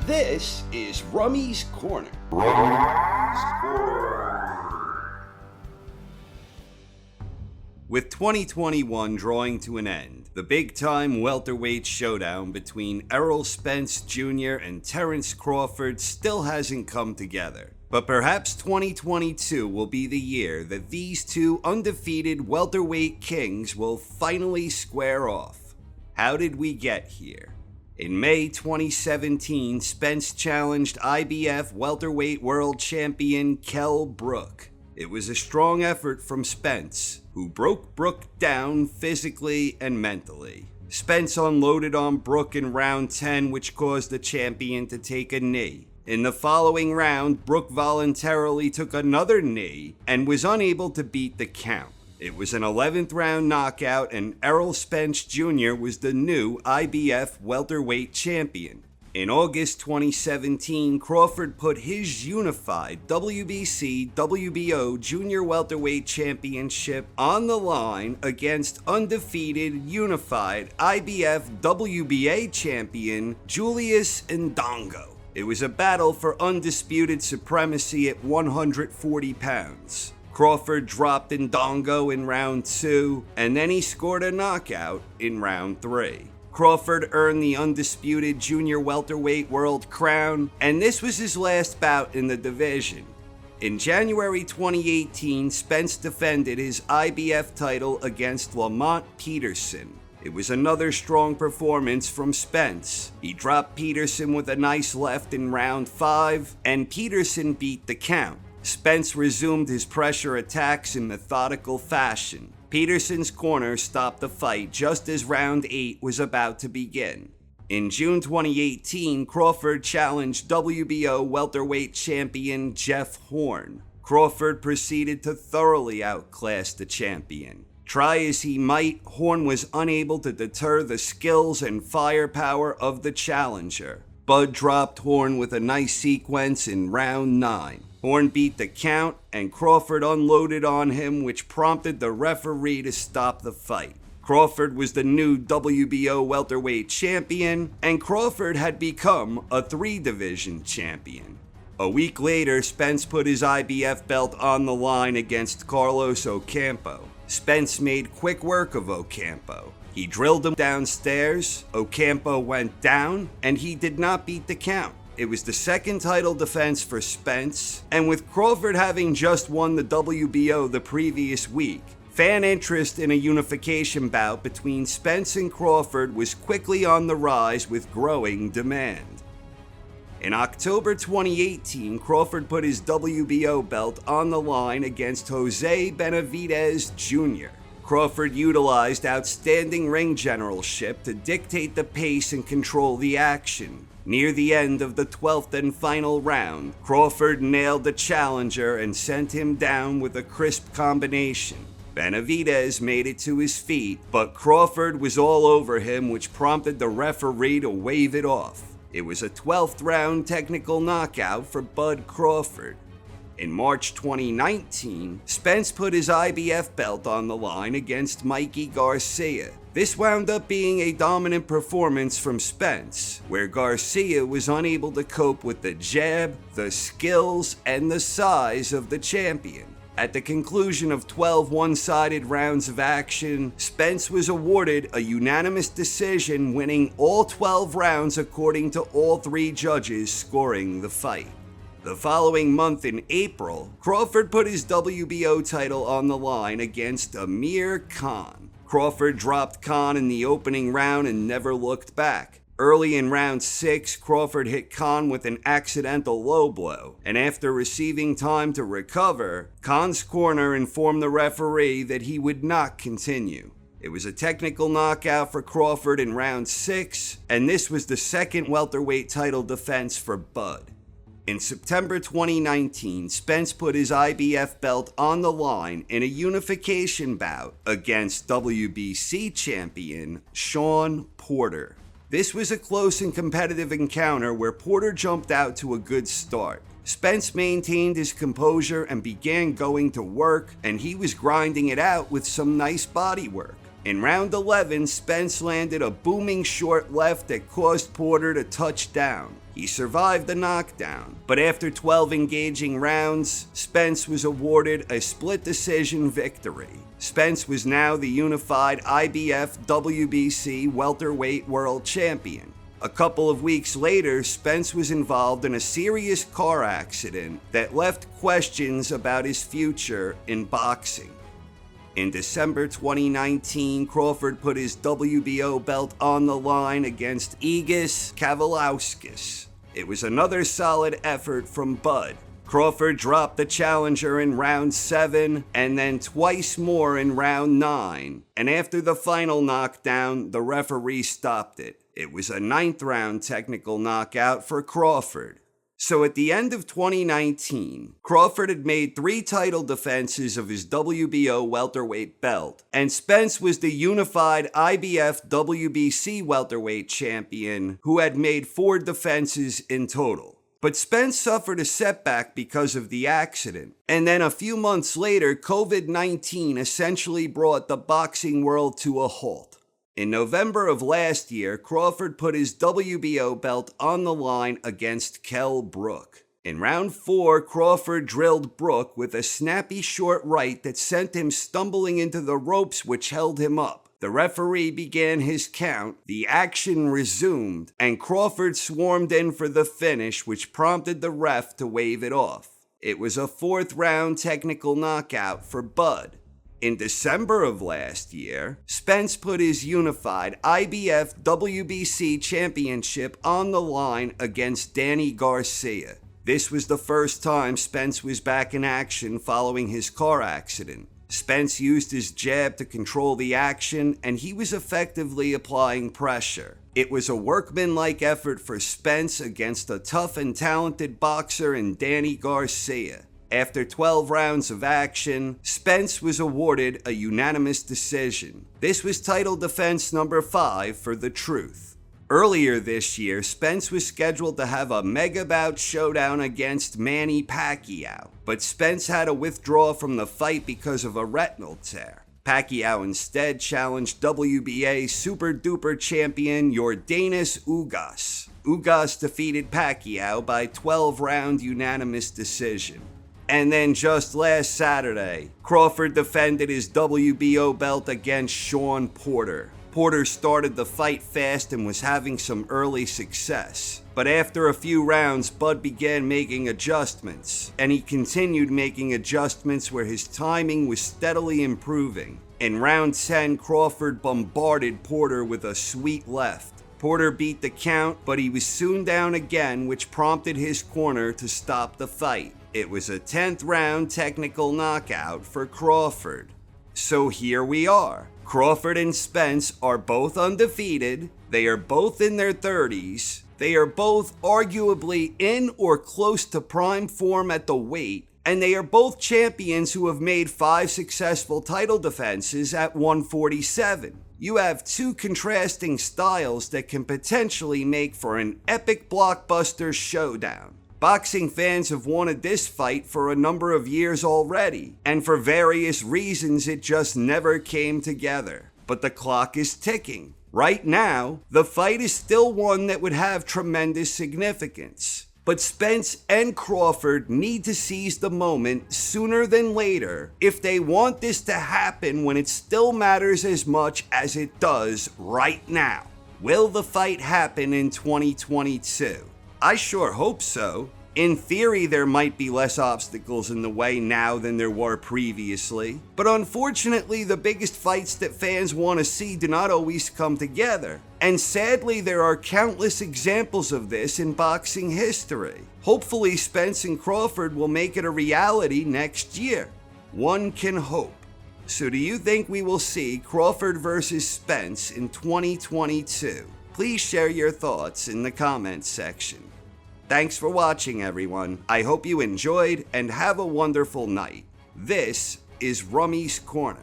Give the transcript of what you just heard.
This is Rummy's Corner. With 2021 drawing to an end, the big-time welterweight showdown between Errol Spence Jr. and Terence Crawford still hasn't come together. But perhaps 2022 will be the year that these two undefeated welterweight kings will finally square off. How did we get here? In May 2017, Spence challenged IBF welterweight world champion Kell Brook. It was a strong effort from Spence, who broke Brook down physically and mentally. Spence unloaded on Brook in round 10, which caused the champion to take a knee. In the following round, Brook voluntarily took another knee and was unable to beat the count. It was an 11th round knockout, and Errol Spence Jr. was the new IBF welterweight champion. In August 2017, Crawford put his unified WBC WBO Junior Welterweight Championship on the line against undefeated unified IBF WBA champion Julius Ndongo. It was a battle for undisputed supremacy at 140 pounds. Crawford dropped Ndongo in round 2, and then he scored a knockout in round 3. Crawford earned the undisputed junior welterweight world crown, and this was his last bout in the division. In January 2018, Spence defended his IBF title against Lamont Peterson. It was another strong performance from Spence. He dropped Peterson with a nice left in round 5, and Peterson beat the count. Spence resumed his pressure attacks in methodical fashion. Peterson's corner stopped the fight just as round 8 was about to begin. In June 2018, Crawford challenged WBO welterweight champion Jeff Horn. Crawford proceeded to thoroughly outclass the champion. Try as he might, Horn was unable to deter the skills and firepower of the challenger. Bud dropped Horn with a nice sequence in round 9. Horn beat the count, and Crawford unloaded on him, which prompted the referee to stop the fight. Crawford was the new WBO welterweight champion, and Crawford had become a 3-division champion. A week later, Spence put his IBF belt on the line against Carlos Ocampo. Spence made quick work of Ocampo. He drilled him downstairs, Ocampo went down, and he did not beat the count. It was the second title defense for Spence, and with Crawford having just won the WBO the previous week, fan interest in a unification bout between Spence and Crawford was quickly on the rise with growing demand. In October 2018, Crawford put his WBO belt on the line against Jose Benavidez Jr. Crawford utilized outstanding ring generalship to dictate the pace and control the action. Near the end of the 12th and final round, Crawford nailed the challenger and sent him down with a crisp combination. Benavidez made it to his feet, but Crawford was all over him, which prompted the referee to wave it off. It was a 12th round technical knockout for Bud Crawford. In March 2019, Spence put his IBF belt on the line against Mikey Garcia. This wound up being a dominant performance from Spence, where Garcia was unable to cope with the jab, the skills, and the size of the champion. At the conclusion of 12 one-sided rounds of action, Spence was awarded a unanimous decision, winning all 12 rounds according to all 3 judges scoring the fight. The following month in April, Crawford put his WBO title on the line against Amir Khan. Crawford dropped Khan in the opening round and never looked back. Early in round 6, Crawford hit Khan with an accidental low blow, and after receiving time to recover, Khan's corner informed the referee that he would not continue. It was a technical knockout for Crawford in round 6, and this was the second welterweight title defense for Bud. In September 2019, Spence put his IBF belt on the line in a unification bout against WBC champion Shawn Porter. This was a close and competitive encounter where Porter jumped out to a good start. Spence maintained his composure and began going to work, and he was grinding it out with some nice body work. In round 11, Spence landed a booming short left that caused Porter to touch down. He survived the knockdown, but after 12 engaging rounds, Spence was awarded a split decision victory. Spence was now the unified IBF WBC welterweight world champion. A couple of weeks later, Spence was involved in a serious car accident that left questions about his future in boxing. In December 2019, Crawford put his WBO belt on the line against Egis Kavalauskas. It was another solid effort from Bud. Crawford dropped the challenger in round 7 and then twice more in round 9. And after the final knockdown, the referee stopped it. It was a 9th round technical knockout for Crawford. So at the end of 2019, Crawford had made 3 title defenses of his WBO welterweight belt, and Spence was the unified IBF WBC welterweight champion who had made 4 defenses in total. But Spence suffered a setback because of the accident, and then a few months later, COVID-19 essentially brought the boxing world to a halt. In November of last year, Crawford put his WBO belt on the line against Kell Brook. In round 4, Crawford drilled Brook with a snappy short right that sent him stumbling into the ropes which held him up. The referee began his count, the action resumed, and Crawford swarmed in for the finish, which prompted the ref to wave it off. It was a 4th round technical knockout for Bud. In December of last year, Spence put his unified IBF WBC championship on the line against Danny Garcia. This was the first time Spence was back in action following his car accident. Spence used his jab to control the action, and he was effectively applying pressure. It was a workmanlike effort for Spence against a tough and talented boxer in Danny Garcia. After 12 rounds of action, Spence was awarded a unanimous decision. This was title defense number 5 for The Truth. Earlier this year, Spence was scheduled to have a mega bout showdown against Manny Pacquiao, but Spence had to withdraw from the fight because of a retinal tear. Pacquiao instead challenged WBA super duper champion Yordenis Ugas. Ugas defeated Pacquiao by 12-round unanimous decision. And then just last Saturday, Crawford defended his WBO belt against Sean Porter. Porter started the fight fast and was having some early success. But after a few rounds, Bud began making adjustments, and he continued making adjustments where his timing was steadily improving. In round 10, Crawford bombarded Porter with a sweet left. Porter beat the count, but he was soon down again, which prompted his corner to stop the fight. It was a 10th round technical knockout for Crawford. So here we are. Crawford and Spence are both undefeated. They are both in their 30s. They are both arguably in or close to prime form at the weight. And they are both champions who have made 5 successful title defenses at 147. You have 2 contrasting styles that can potentially make for an epic blockbuster showdown. Boxing fans have wanted this fight for a number of years already, and for various reasons it just never came together. But the clock is ticking. Right now, the fight is still one that would have tremendous significance. But Spence and Crawford need to seize the moment sooner than later if they want this to happen when it still matters as much as it does right now. Will the fight happen in 2022? I sure hope so. In theory, there might be less obstacles in the way now than there were previously. But unfortunately, the biggest fights that fans want to see do not always come together. And sadly, there are countless examples of this in boxing history. Hopefully, Spence and Crawford will make it a reality next year. One can hope. So do you think we will see Crawford versus Spence in 2022? Please share your thoughts in the comments section. Thanks for watching, everyone. I hope you enjoyed and have a wonderful night. This is Rummy's Corner.